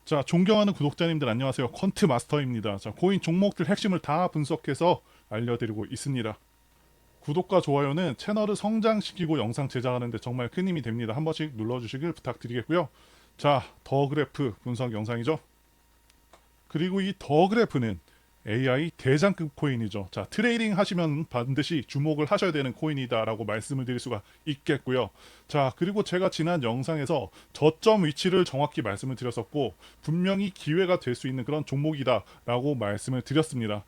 자, 존경하는 구독자님들 안녕하세요. 퀀트 마스터입니다. 자, 코인 종목들 핵심을 다 분석해서 알려드리고 있습니다. 구독과 좋아요는 채널을 성장시키고 영상 제작하는 데 정말 큰 힘이 됩니다. 한 번씩 눌러주시길 부탁드리겠고요. 자, 더 그래프 분석 영상이죠. 그리고 이 더 그래프는 AI 대장급 코인이죠. 자, 트레이딩 하시면 반드시 주목을 하셔야 되는 코인이다라고 말씀을 드릴 수가 있겠고요. 자, 그리고 제가 지난 영상에서 저점 위치를 정확히 말씀을 드렸었고, 분명히 기회가 될 수 있는 그런 종목이다라고 말씀을 드렸습니다.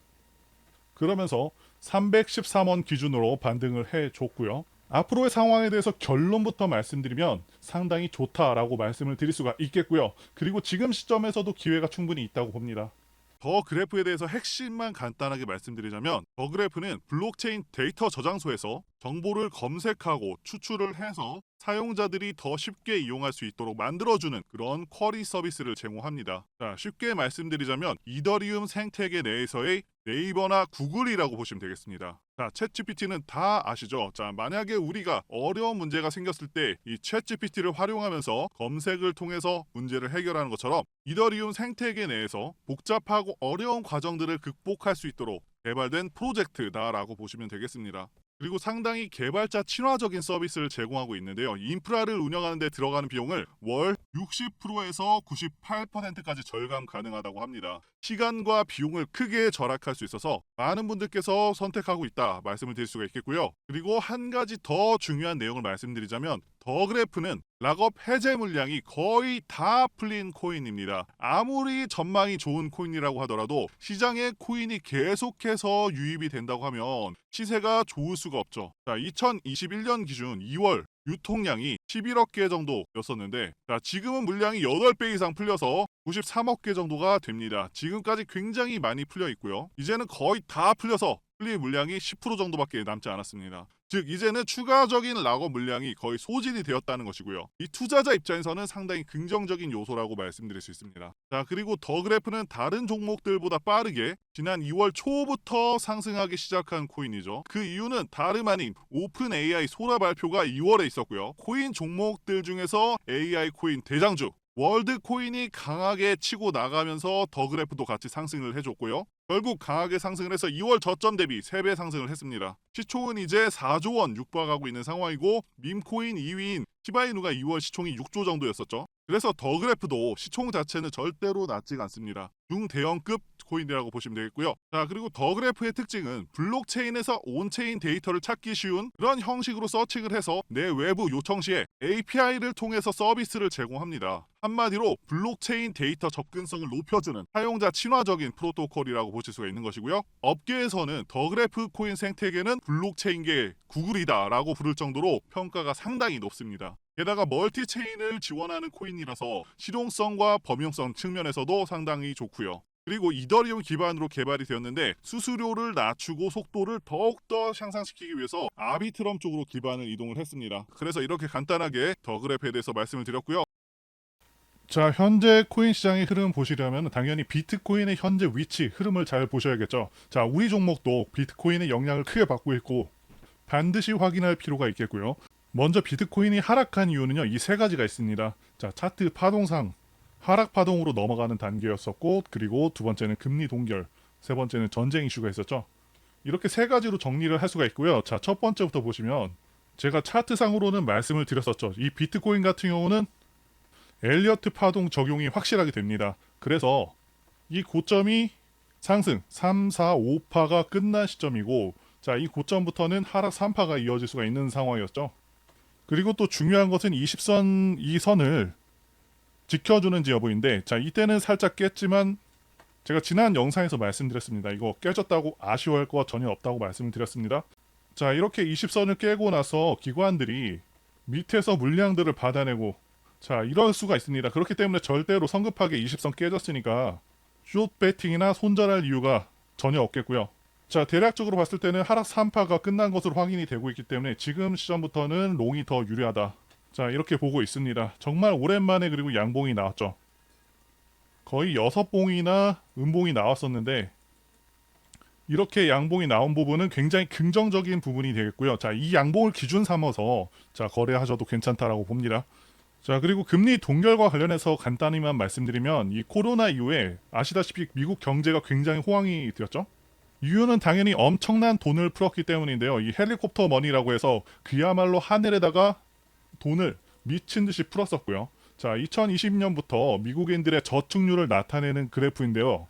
그러면서 313원 기준으로 반등을 해줬고요. 앞으로의 상황에 대해서 결론부터 말씀드리면 상당히 좋다라고 말씀을 드릴 수가 있겠고요. 그리고 지금 시점에서도 기회가 충분히 있다고 봅니다. 더 그래프에 대해서 핵심만 간단하게 말씀드리자면, 더 그래프는 블록체인 데이터 저장소에서 정보를 검색하고 추출을 해서 사용자들이 더 쉽게 이용할 수 있도록 만들어주는 그런 쿼리 서비스를 제공합니다. 자, 쉽게 말씀드리자면 이더리움 생태계 내에서의 네이버나 구글이라고 보시면 되겠습니다. 자, 챗GPT는 다 아시죠? 자, 만약에 우리가 어려운 문제가 생겼을 때 이 챗GPT를 활용하면서 검색을 통해서 문제를 해결하는 것처럼 이더리움 생태계 내에서 복잡하고 어려운 과정들을 극복할 수 있도록 개발된 프로젝트다라고 보시면 되겠습니다. 그리고 상당히 개발자 친화적인 서비스를 제공하고 있는데요. 인프라를 운영하는 데 들어가는 비용을 월 60%에서 98%까지 절감 가능하다고 합니다. 시간과 비용을 크게 절약할 수 있어서 많은 분들께서 선택하고 있다 말씀을 드릴 수가 있겠고요. 그리고 한 가지 더 중요한 내용을 말씀드리자면, 더 그래프는 락업 해제 물량이 거의 다 풀린 코인입니다. 아무리 전망이 좋은 코인이라고 하더라도 시장에 코인이 계속해서 유입이 된다고 하면 시세가 좋을 수가 없죠. 자, 2021년 기준 2월 유통량이 11억 개 정도였었는데, 자, 지금은 물량이 8배 이상 풀려서 93억 개 정도가 됩니다. 지금까지 굉장히 많이 풀려 있고요. 이제는 거의 다 풀려서 풀릴 물량이 10% 정도밖에 남지 않았습니다. 즉, 이제는 추가적인 락업 물량이 거의 소진이 되었다는 것이고요. 이 투자자 입장에서는 상당히 긍정적인 요소라고 말씀드릴 수 있습니다. 자, 그리고 더 그래프는 다른 종목들보다 빠르게 지난 2월 초부터 상승하기 시작한 코인이죠. 그 이유는 다름 아닌 오픈 AI 소라 발표가 2월에 있었고요. 코인 종목들 중에서 AI 코인 대장주 월드 코인이 강하게 치고 나가면서 더 그래프도 같이 상승을 해줬고요. 결국 강하게 상승을 해서 2월 저점 대비 3배 상승을 했습니다. 시총은 이제 4조 원 육박하고 있는 상황이고, 밈코인 2위인 시바이누가 2월 시총이 6조 정도였었죠. 그래서 더 그래프도 시총 자체는 절대로 낮지가 않습니다. 중대형급 코인이라고 보시면 되겠고요. 자, 그리고 더 그래프의 특징은 블록체인에서 온체인 데이터를 찾기 쉬운 그런 형식으로 서칭을 해서 내 외부 요청 시에 API를 통해서 서비스를 제공합니다. 한마디로 블록체인 데이터 접근성을 높여주는 사용자 친화적인 프로토콜이라고 보실 수가 있는 것이고요. 업계에서는 더 그래프 코인 생태계는 블록체인계 구글이다라고 부를 정도로 평가가 상당히 높습니다. 게다가 멀티체인을 지원하는 코인이라서 실용성과 범용성 측면에서도 상당히 좋고요. 그리고 이더리움 기반으로 개발이 되었는데 수수료를 낮추고 속도를 더욱더 향상시키기 위해서 아비트럼 쪽으로 기반을 이동을 했습니다. 그래서 이렇게 간단하게 더 그래프에 대해서 말씀을 드렸고요. 자, 현재 코인 시장의 흐름 보시려면 당연히 비트코인의 현재 위치, 흐름을 잘 보셔야겠죠. 자, 우리 종목도 비트코인의 영향을 크게 받고 있고 반드시 확인할 필요가 있겠고요. 먼저 비트코인이 하락한 이유는요, 이 세 가지가 있습니다. 자, 차트 파동상 하락 파동으로 넘어가는 단계였었고, 그리고 두 번째는 금리 동결, 세 번째는 전쟁 이슈가 있었죠. 이렇게 세 가지로 정리를 할 수가 있고요. 자, 첫 번째부터 보시면 제가 차트상으로는 말씀을 드렸었죠. 이 비트코인 같은 경우는 엘리어트 파동 적용이 확실하게 됩니다. 그래서 이 고점이 상승 3, 4, 5파가 끝난 시점이고, 자, 이 고점부터는 하락 3파가 이어질 수가 있는 상황이었죠. 그리고 또 중요한 것은 20선 이 선을 지켜주는지 여부인데, 자, 이때는 살짝 깼지만 제가 지난 영상에서 말씀드렸습니다. 이거 깨졌다고 아쉬워할 거 전혀 없다고 말씀을 드렸습니다. 자, 이렇게 20선을 깨고 나서 기관들이 밑에서 물량들을 받아내고, 자, 이럴 수가 있습니다. 그렇기 때문에 절대로 성급하게 20선 깨졌으니까 숏 배팅이나 손절할 이유가 전혀 없겠고요. 자, 대략적으로 봤을 때는 하락 3파가 끝난 것으로 확인이 되고 있기 때문에 지금 시점부터는 롱이 더 유리하다. 자, 이렇게 보고 있습니다. 정말 오랜만에 그리고 양봉이 나왔죠. 거의 6봉이나 음봉이 나왔었는데, 이렇게 양봉이 나온 부분은 굉장히 긍정적인 부분이 되겠고요. 자, 이 양봉을 기준 삼아서 자, 거래하셔도 괜찮다라고 봅니다. 자, 그리고 금리 동결과 관련해서 간단히만 말씀드리면 이 코로나 이후에 아시다시피 미국 경제가 굉장히 호황이 되었죠. 이유는 당연히 엄청난 돈을 풀었기 때문인데요. 이 헬리콥터 머니라고 해서 그야말로 하늘에다가 돈을 미친 듯이 풀었었고요. 자, 2020년부터 미국인들의 저축률을 나타내는 그래프인데요.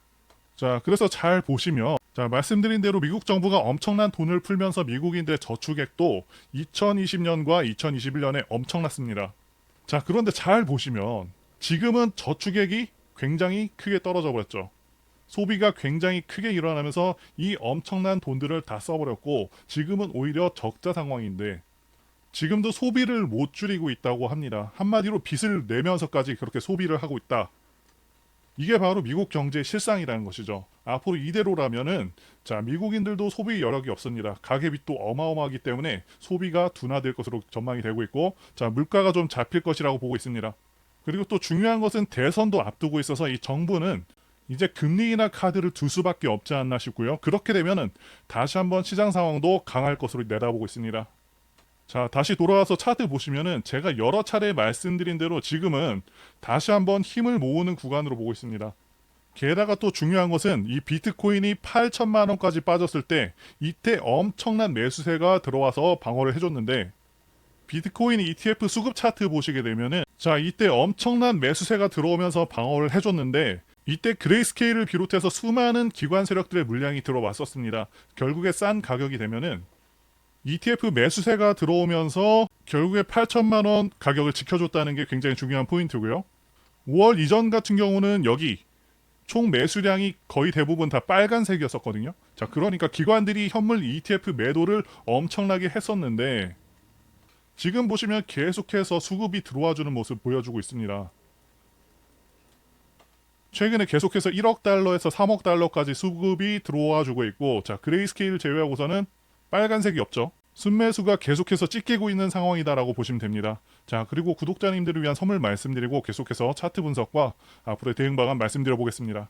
자, 그래서 잘 보시면, 자, 말씀드린 대로 미국 정부가 엄청난 돈을 풀면서 미국인들의 저축액도 2020년과 2021년에 엄청났습니다. 자, 그런데 잘 보시면 지금은 저축액이 굉장히 크게 떨어져 버렸죠. 소비가 굉장히 크게 일어나면서 이 엄청난 돈들을 다 써버렸고 지금은 오히려 적자 상황인데 지금도 소비를 못 줄이고 있다고 합니다. 한마디로 빚을 내면서까지 그렇게 소비를 하고 있다. 이게 바로 미국 경제의 실상이라는 것이죠. 앞으로 이대로라면은 자, 미국인들도 소비 여력이 없습니다. 가계빚도 어마어마하기 때문에 소비가 둔화될 것으로 전망이 되고 있고, 자, 물가가 좀 잡힐 것이라고 보고 있습니다. 그리고 또 중요한 것은 대선도 앞두고 있어서 이 정부는 이제 금리나 카드를 둘 수밖에 없지 않나 싶고요. 그렇게 되면은 다시 한번 시장 상황도 강할 것으로 내다보고 있습니다. 자, 다시 돌아와서 차트 보시면은 제가 여러 차례 말씀드린 대로 지금은 다시 한번 힘을 모으는 구간으로 보고 있습니다. 게다가 또 중요한 것은 이 비트코인이 8천만 원까지 빠졌을 때 이때 엄청난 매수세가 들어와서 방어를 해줬는데 비트코인 ETF 수급 차트 보시게 되면은 자, 이때 엄청난 매수세가 들어오면서 방어를 해줬는데 이때 그레이스케일을 비롯해서 수많은 기관 세력들의 물량이 들어왔었습니다. 결국에 싼 가격이 되면은 ETF 매수세가 들어오면서 결국에 8천만 원 가격을 지켜줬다는 게 굉장히 중요한 포인트고요. 5월 이전 같은 경우는 여기 총 매수량이 거의 대부분 다 빨간색이었었거든요. 자, 그러니까 기관들이 현물 ETF 매도를 엄청나게 했었는데 지금 보시면 계속해서 수급이 들어와주는 모습 보여주고 있습니다. 최근에 계속해서 1억 달러에서 3억 달러까지 수급이 들어와주고 있고, 자, 그레이스케일 제외하고서는 빨간색이 없죠. 순매수가 계속해서 찢기고 있는 상황이다라고 보시면 됩니다. 자, 그리고 구독자님들을 위한 선물 말씀드리고 계속해서 차트 분석과 앞으로의 대응 방안 말씀드려 보겠습니다.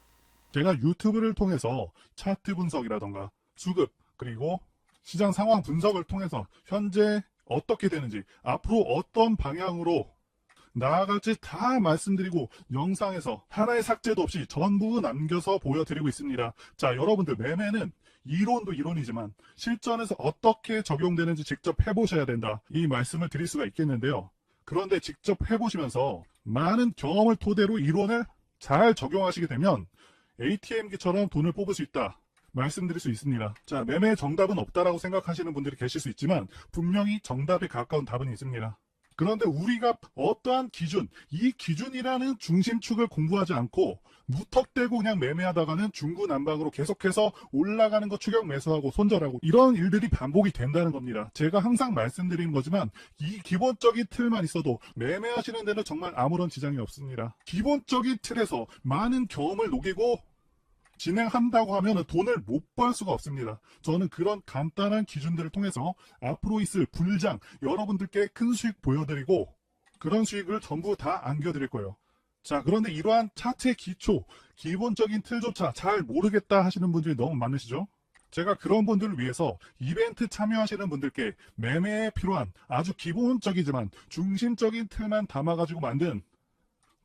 제가 유튜브를 통해서 차트 분석이라던가 수급 그리고 시장 상황 분석을 통해서 현재 어떻게 되는지 앞으로 어떤 방향으로 나아갈지 다 말씀드리고 영상에서 하나의 삭제도 없이 전부 남겨서 보여드리고 있습니다. 자, 여러분들 매매는 이론도 이론이지만 실전에서 어떻게 적용되는지 직접 해보셔야 된다. 이 말씀을 드릴 수가 있겠는데요. 그런데 직접 해보시면서 많은 경험을 토대로 이론을 잘 적용하시게 되면 ATM기처럼 돈을 뽑을 수 있다. 말씀드릴 수 있습니다. 자, 매매의 정답은 없다라고 생각하시는 분들이 계실 수 있지만 분명히 정답에 가까운 답은 있습니다. 그런데 우리가 어떠한 기준, 이 기준이라는 중심축을 공부하지 않고 무턱대고 그냥 매매하다가는 중구난방으로 계속해서 올라가는 거 추격 매수하고 손절하고 이런 일들이 반복이 된다는 겁니다. 제가 항상 말씀드리는 거지만 이 기본적인 틀만 있어도 매매하시는 데는 정말 아무런 지장이 없습니다. 기본적인 틀에서 많은 경험을 녹이고 진행한다고 하면 돈을 못 벌 수가 없습니다. 저는 그런 간단한 기준들을 통해서 앞으로 있을 불장 여러분들께 큰 수익 보여드리고 그런 수익을 전부 다 안겨드릴 거예요. 자, 그런데 이러한 차트의 기초, 기본적인 틀조차 잘 모르겠다 하시는 분들이 너무 많으시죠? 제가 그런 분들을 위해서 이벤트 참여하시는 분들께 매매에 필요한 아주 기본적이지만 중심적인 틀만 담아가지고 만든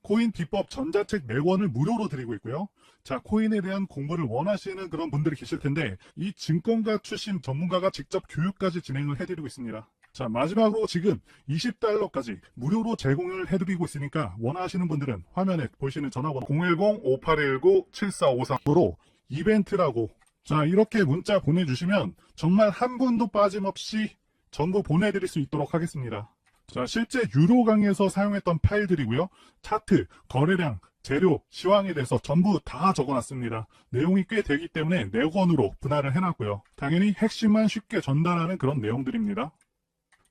코인 비법 전자책 4권을 무료로 드리고 있고요. 자, 코인에 대한 공부를 원하시는 그런 분들이 계실 텐데 이 증권가 출신 전문가가 직접 교육까지 진행을 해드리고 있습니다. 자, 마지막으로 지금 20달러까지 무료로 제공을 해드리고 있으니까 원하시는 분들은 화면에 보시는 전화번호 010-5819-7453으로 이벤트라고 자, 이렇게 문자 보내주시면 정말 한 분도 빠짐없이 전부 보내드릴 수 있도록 하겠습니다. 자, 실제 유료 강의에서 사용했던 파일들이고요. 차트, 거래량, 재료, 시황에 대해서 전부 다 적어놨습니다. 내용이 꽤 되기 때문에 4권으로 분할을 해놨고요. 당연히 핵심만 쉽게 전달하는 그런 내용들입니다.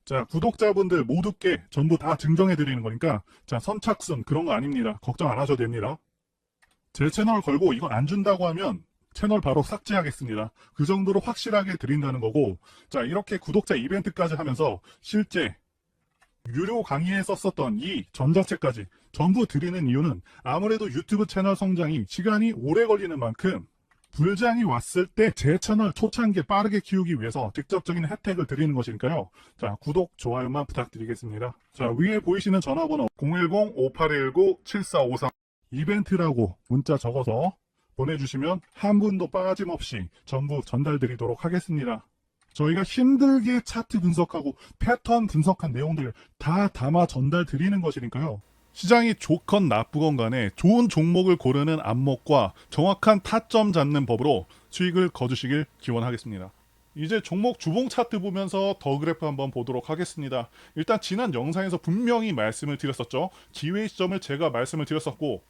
자, 구독자분들 모두께 전부 다 증정해드리는 거니까 자, 선착순 그런 거 아닙니다. 걱정 안 하셔도 됩니다. 제 채널 걸고 이거 안 준다고 하면 채널 바로 삭제하겠습니다. 그 정도로 확실하게 드린다는 거고 자, 이렇게 구독자 이벤트까지 하면서 실제 유료 강의에 썼었던 이 전자책까지 전부 드리는 이유는 아무래도 유튜브 채널 성장이 시간이 오래 걸리는 만큼 불장이 왔을 때 제 채널 초창기에 빠르게 키우기 위해서 직접적인 혜택을 드리는 것이니까요. 자, 구독, 좋아요만 부탁드리겠습니다. 자, 위에 보이시는 전화번호 010-5819-7453 이벤트라고 문자 적어서 보내주시면 한 분도 빠짐없이 전부 전달드리도록 하겠습니다. 저희가 힘들게 차트 분석하고 패턴 분석한 내용들을 다 담아 전달드리는 것이니까요. 시장이 좋건 나쁘건 간에 좋은 종목을 고르는 안목과 정확한 타점 잡는 법으로 수익을 거두시길 기원하겠습니다. 이제 종목 주봉 차트 보면서 더 그래프 한번 보도록 하겠습니다. 일단 지난 영상에서 분명히 말씀을 드렸었죠. 기회 시점을 제가 말씀을 드렸었고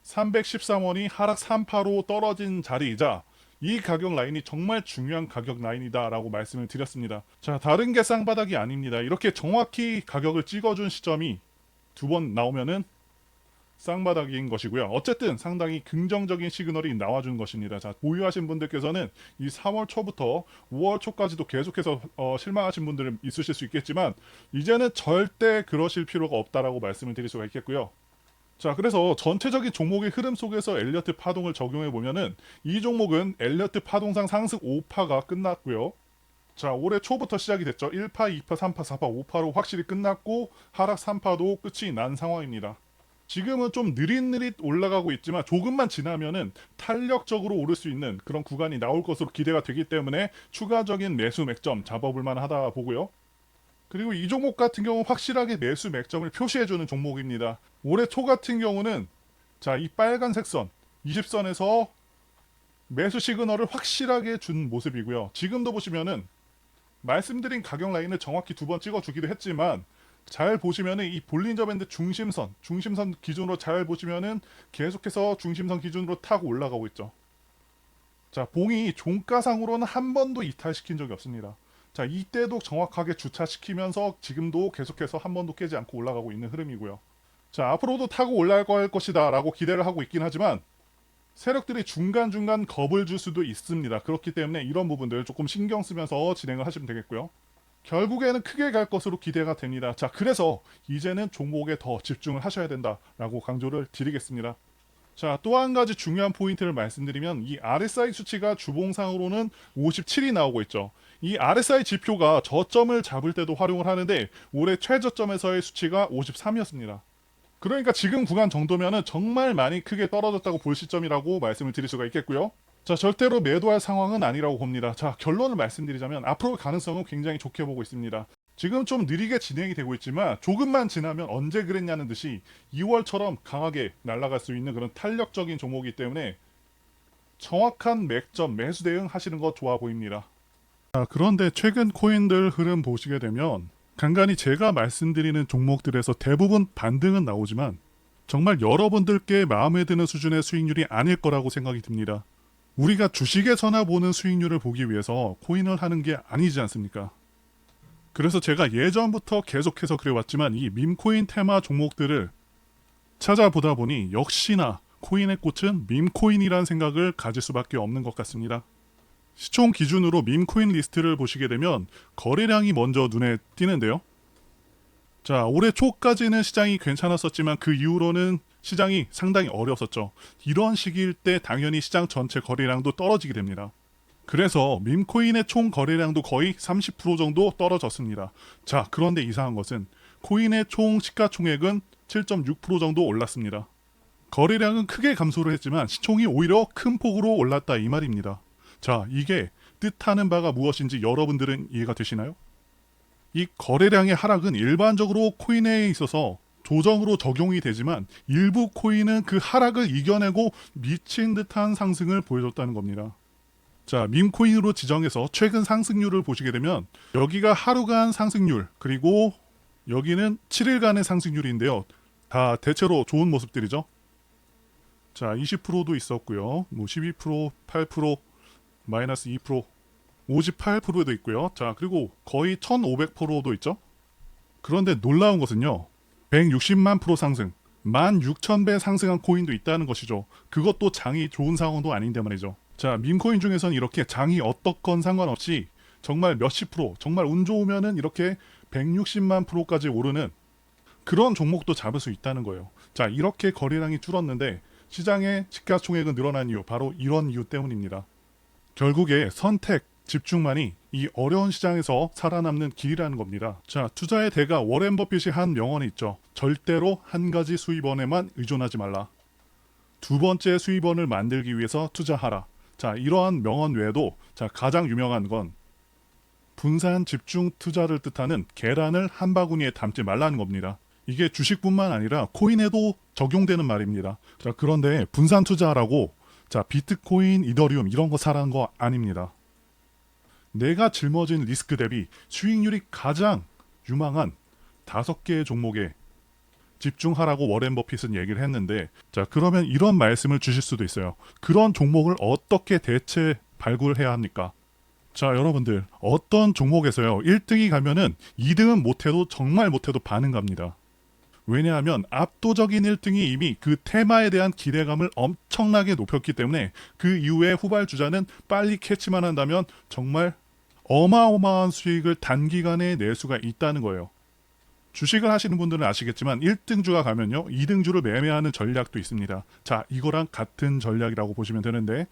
313원이 하락 3파로 떨어진 자리이자 이 가격 라인이 정말 중요한 가격 라인이다 라고 말씀을 드렸습니다. 자, 다른 게 쌍바닥이 아닙니다. 이렇게 정확히 가격을 찍어준 시점이 두 번 나오면은 쌍바닥인 것이고요. 어쨌든 상당히 긍정적인 시그널이 나와준 것입니다. 자, 보유하신 분들께서는 이 3월 초부터 5월 초까지도 계속해서 실망하신 분들은 있으실 수 있겠지만 이제는 절대 그러실 필요가 없다라고 말씀을 드릴 수가 있겠고요. 자, 그래서 전체적인 종목의 흐름 속에서 엘리어트 파동을 적용해 보면은 이 종목은 엘리어트 파동상 상승 5파가 끝났고요. 자, 올해 초부터 시작이 됐죠. 1파, 2파, 3파, 4파, 5파로 확실히 끝났고 하락 3파도 끝이 난 상황입니다. 지금은 좀 느릿느릿 올라가고 있지만 조금만 지나면은 탄력적으로 오를 수 있는 그런 구간이 나올 것으로 기대가 되기 때문에 추가적인 매수 맥점 잡아볼 만하다 보고요. 그리고 이 종목 같은 경우는 확실하게 매수 맥점을 표시해주는 종목입니다. 올해 초 같은 경우는 자, 이 빨간색 선 20선에서 매수 시그널을 확실하게 준 모습이고요. 지금도 보시면은 말씀드린 가격 라인을 정확히 두 번 찍어주기도 했지만 잘 보시면은 이 볼린저 밴드 중심선 기준으로 잘 보시면은 계속해서 중심선 기준으로 타고 올라가고 있죠. 자, 봉이 종가상으로는 한 번도 이탈시킨 적이 없습니다. 자, 이때도 정확하게 주차시키면서 지금도 계속해서 한 번도 깨지 않고 올라가고 있는 흐름이고요. 자, 앞으로도 타고 올라갈 것이다 라고 기대를 하고 있긴 하지만 세력들이 중간중간 겁을 줄 수도 있습니다. 그렇기 때문에 이런 부분들 조금 신경 쓰면서 진행을 하시면 되겠고요. 결국에는 크게 갈 것으로 기대가 됩니다. 자, 그래서 이제는 종목에 더 집중을 하셔야 된다라고 강조를 드리겠습니다. 자, 또 한 가지 중요한 포인트를 말씀드리면 이 RSI 수치가 주봉상으로는 57이 나오고 있죠. 이 RSI 지표가 저점을 잡을 때도 활용을 하는데 올해 최저점에서의 수치가 53이었습니다. 그러니까 지금 구간 정도면은 정말 많이 크게 떨어졌다고 볼 시점이라고 말씀을 드릴 수가 있겠고요. 자, 절대로 매도할 상황은 아니라고 봅니다. 자, 결론을 말씀드리자면 앞으로 가능성은 굉장히 좋게 보고 있습니다. 지금 좀 느리게 진행이 되고 있지만 조금만 지나면 언제 그랬냐는 듯이 2월처럼 강하게 날아갈 수 있는 그런 탄력적인 종목이기 때문에 정확한 맥점 매수 대응 하시는 거 좋아 보입니다. 자, 그런데 최근 코인들 흐름 보시게 되면 간간히 제가 말씀드리는 종목들에서 대부분 반등은 나오지만 정말 여러분들께 마음에 드는 수준의 수익률이 아닐 거라고 생각이 듭니다. 우리가 주식에서나 보는 수익률을 보기 위해서 코인을 하는 게 아니지 않습니까? 그래서 제가 예전부터 계속해서 그래왔지만 이 밈코인 테마 종목들을 찾아보다 보니 역시나 코인의 꽃은 밈코인이라는 생각을 가질 수밖에 없는 것 같습니다. 시총 기준으로 밈코인 리스트를 보시게 되면 거래량이 먼저 눈에 띄는데요. 자, 올해 초까지는 시장이 괜찮았었지만 그 이후로는 시장이 상당히 어려웠었죠. 이런 시기일 때 당연히 시장 전체 거래량도 떨어지게 됩니다. 그래서 밈코인의 총 거래량도 거의 30% 정도 떨어졌습니다. 자, 그런데 이상한 것은 코인의 총 시가총액은 7.6% 정도 올랐습니다. 거래량은 크게 감소를 했지만 시총이 오히려 큰 폭으로 올랐다 이 말입니다. 자, 이게 뜻하는 바가 무엇인지 여러분들은 이해가 되시나요? 이 거래량의 하락은 일반적으로 코인에 있어서 조정으로 적용이 되지만 일부 코인은 그 하락을 이겨내고 미친 듯한 상승을 보여줬다는 겁니다. 자, 밈코인으로 지정해서 최근 상승률을 보시게 되면 여기가 하루간 상승률 그리고 여기는 7일간의 상승률인데요. 다 대체로 좋은 모습들이죠. 자, 20%도 있었고요. 뭐 12%, 8%, 마이너스 2%, 58%도 있고요. 자, 그리고 거의 1500%도 있죠. 그런데 놀라운 것은요. 160만 프로 상승, 16,000배 상승한 코인도 있다는 것이죠. 그것도 장이 좋은 상황도 아닌데 말이죠. 자, 밈코인 중에서는 이렇게 장이 어떻건 상관없이 정말 몇십 프로, 정말 운 좋으면은 이렇게 160만 프로까지 오르는 그런 종목도 잡을 수 있다는 거예요. 자, 이렇게 거래량이 줄었는데 시장의 시가총액은 늘어난 이유, 바로 이런 이유 때문입니다. 결국에 선택, 집중만이 이 어려운 시장에서 살아남는 길이라는 겁니다. 자, 투자의 대가 워렌 버핏이 한 명언이 있죠. 절대로 한 가지 수입원에만 의존하지 말라. 두 번째 수입원을 만들기 위해서 투자하라. 자, 이러한 명언 외에도 가장 유명한 건 분산 집중 투자를 뜻하는 계란을 한 바구니에 담지 말라는 겁니다. 이게 주식뿐만 아니라 코인에도 적용되는 말입니다. 자, 그런데 분산 투자라고 비트코인, 이더리움 이런 거 사라는 거 아닙니다. 내가 짊어진 리스크 대비 수익률이 가장 유망한 5개의 종목에 집중하라고 워렌 버핏은 얘기를 했는데, 자, 그러면 이런 말씀을 주실 수도 있어요. 그런 종목을 어떻게 대체 발굴해야 합니까? 자, 여러분들, 어떤 종목에서요 1등이 가면은 2등은 못해도 정말 못해도 반응 갑니다. 왜냐하면 압도적인 1등이 이미 그 테마에 대한 기대감을 엄청나게 높였기 때문에 그 이후에 후발주자는 빨리 캐치만 한다면 정말 어마어마한 수익을 단기간에 낼 수가 있다는 거예요. 주식을 하시는 분들은 아시겠지만 1등주가 가면요 2등주를 매매하는 전략도 있습니다. 자, 이거랑 같은 전략이라고 보시면 되는데,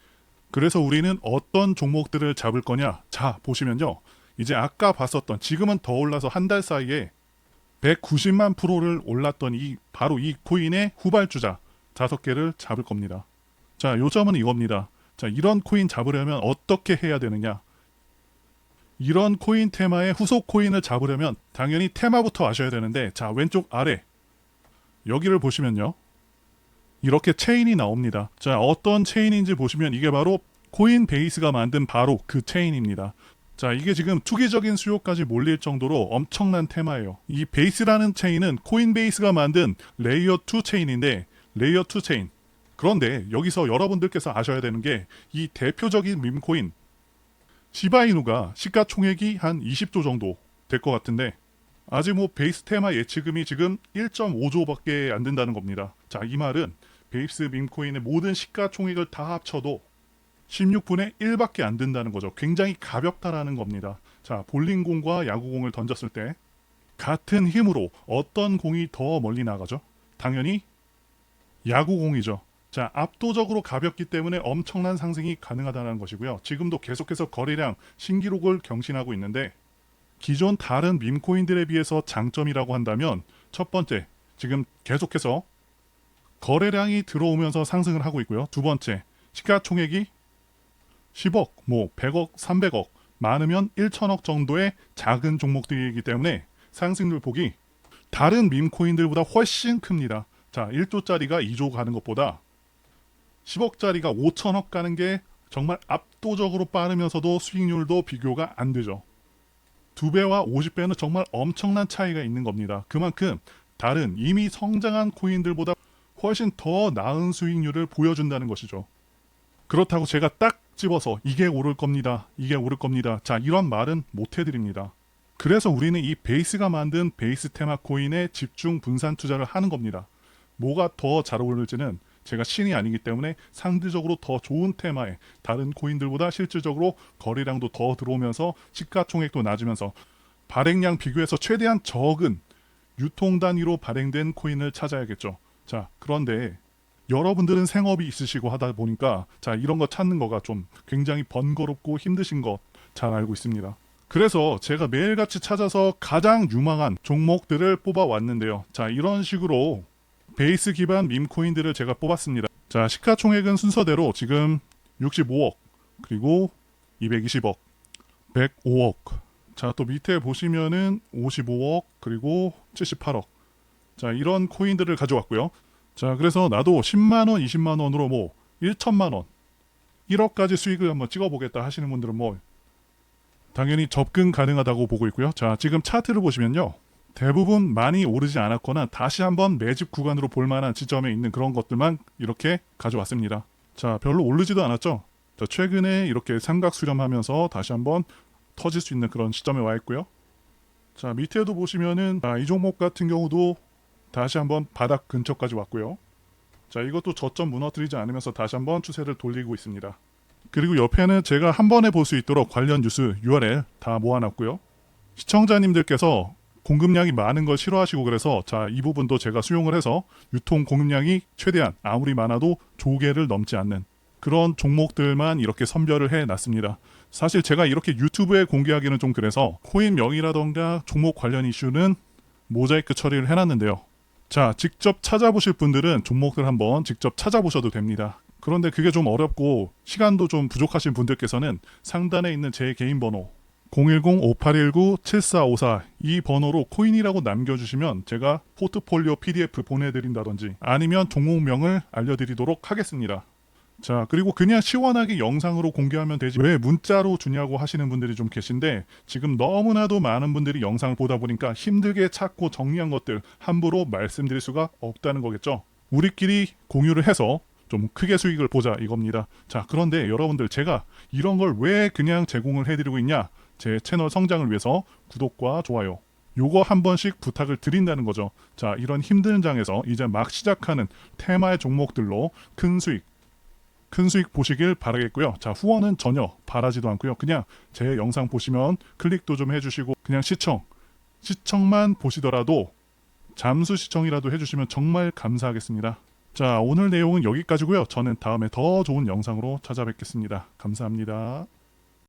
그래서 우리는 어떤 종목들을 잡을 거냐? 자, 보시면요 이제 아까 봤었던, 지금은 더 올라서 한 달 사이에 190만 프로를 올랐던 바로 이 코인의 후발주자 5개를 잡을 겁니다. 자, 요점은 이겁니다. 자, 이런 코인 잡으려면 어떻게 해야 되느냐? 이런 코인 테마의 후속 코인을 잡으려면 당연히 테마부터 아셔야 되는데, 자, 왼쪽 아래 여기를 보시면요 이렇게 체인이 나옵니다. 자, 어떤 체인인지 보시면 이게 바로 코인베이스가 만든 바로 그 체인입니다. 자, 이게 지금 투기적인 수요까지 몰릴 정도로 엄청난 테마예요. 이 베이스라는 체인은 코인베이스가 만든 레이어 2 체인인데, 레이어 2 체인. 그런데 여기서 여러분들께서 아셔야 되는 게, 이 대표적인 밈코인 시바이누가 시가총액이 한 20조 정도 될 것 같은데, 아직 베이스 테마 예치금이 지금 1.5조밖에 안 된다는 겁니다. 자, 이 말은 베이스 밈코인의 모든 시가총액을 다 합쳐도 16분의 1밖에 안 된다는 거죠. 굉장히 가볍다라는 겁니다. 자, 볼링공과 야구공을 던졌을 때 같은 힘으로 어떤 공이 더 멀리 나가죠? 당연히 야구공이죠. 자, 압도적으로 가볍기 때문에 엄청난 상승이 가능하다는 것이고요. 지금도 계속해서 거래량 신기록을 경신하고 있는데, 기존 다른 밈코인들에 비해서 장점이라고 한다면, 첫 번째, 지금 계속해서 거래량이 들어오면서 상승을 하고 있고요. 두 번째, 시가총액이 10억, 100억, 300억, 많으면 1천억 정도의 작은 종목들이기 때문에 상승률 폭이 다른 밈코인들보다 훨씬 큽니다. 자, 1조짜리가 2조 가는 것보다 10억짜리가 5천억 가는 게 정말 압도적으로 빠르면서도 수익률도 비교가 안 되죠. 2배와 50배는 정말 엄청난 차이가 있는 겁니다. 그만큼 다른 이미 성장한 코인들보다 훨씬 더 나은 수익률을 보여준다는 것이죠. 그렇다고 제가 딱 집어서 이게 오를 겁니다, 이게 오를 겁니다, 자, 이런 말은 못 해드립니다. 그래서 우리는 이 베이스가 만든 베이스 테마 코인에 집중 분산 투자를 하는 겁니다. 뭐가 더 잘 어울릴지는 제가 신이 아니기 때문에 상대적으로 더 좋은 테마에 다른 코인들보다 실질적으로 거래량도 더 들어오면서 시가총액도 낮으면서 발행량 비교해서 최대한 적은 유통 단위로 발행된 코인을 찾아야겠죠. 자, 그런데 여러분들은 생업이 있으시고 하다 보니까 자, 이런 거 찾는 거가 좀 굉장히 번거롭고 힘드신 거 잘 알고 있습니다. 그래서 제가 매일같이 찾아서 가장 유망한 종목들을 뽑아왔는데요. 자, 이런 식으로 베이스 기반 밈코인들을 제가 뽑았습니다. 자, 시가총액은 순서대로 지금 65억, 그리고 220억, 105억. 자, 또 밑에 보시면은 55억, 그리고 78억. 자, 이런 코인들을 가져왔고요. 자, 그래서 나도 10만원, 20만원으로 1천만원, 1억까지 수익을 한번 찍어보겠다 하시는 분들은 당연히 접근 가능하다고 보고 있고요. 자, 지금 차트를 보시면요, 대부분 많이 오르지 않았거나 다시 한번 매집 구간으로 볼만한 지점에 있는 그런 것들만 이렇게 가져왔습니다. 자, 별로 오르지도 않았죠. 자, 최근에 이렇게 삼각 수렴하면서 다시 한번 터질 수 있는 그런 시점에 와 있고요. 자, 밑에도 보시면은 이 종목 같은 경우도 다시 한번 바닥 근처까지 왔고요. 자, 이것도 저점 무너뜨리지 않으면서 다시 한번 추세를 돌리고 있습니다. 그리고 옆에는 제가 한 번에 볼 수 있도록 관련 뉴스 URL 다 모아놨고요. 시청자님들께서 공급량이 많은 걸 싫어하시고 그래서 자, 이 부분도 제가 수용을 해서 유통 공급량이 최대한 아무리 많아도 조개를 넘지 않는 그런 종목들만 이렇게 선별을 해놨습니다. 사실 제가 이렇게 유튜브에 공개하기는 좀 그래서 코인 명의라던가 종목 관련 이슈는 모자이크 처리를 해놨는데요. 자, 직접 찾아보실 분들은 종목들 한번 직접 찾아보셔도 됩니다. 그런데 그게 좀 어렵고 시간도 좀 부족하신 분들께서는 상단에 있는 제 개인 번호 010-5819-7454 이 번호로 코인이라고 남겨주시면 제가 포트폴리오 PDF 보내드린다든지 아니면 종목명을 알려드리도록 하겠습니다. 자, 그리고 그냥 시원하게 영상으로 공개하면 되지 왜 문자로 주냐고 하시는 분들이 좀 계신데 지금 너무나도 많은 분들이 영상을 보다 보니까 힘들게 찾고 정리한 것들 함부로 말씀드릴 수가 없다는 거겠죠. 우리끼리 공유를 해서 좀 크게 수익을 보자 이겁니다. 자, 그런데 여러분들 제가 이런 걸 왜 그냥 제공을 해드리고 있냐? 제 채널 성장을 위해서 구독과 좋아요 요거 한 번씩 부탁을 드린다는 거죠. 자, 이런 힘든 장에서 이제 막 시작하는 테마의 종목들로 큰 수익 보시길 바라겠고요. 자, 후원은 전혀 바라지도 않고요. 그냥 제 영상 보시면 클릭도 좀 해주시고 그냥 시청만 보시더라도 잠수 시청이라도 해주시면 정말 감사하겠습니다. 자, 오늘 내용은 여기까지고요. 저는 다음에 더 좋은 영상으로 찾아뵙겠습니다. 감사합니다.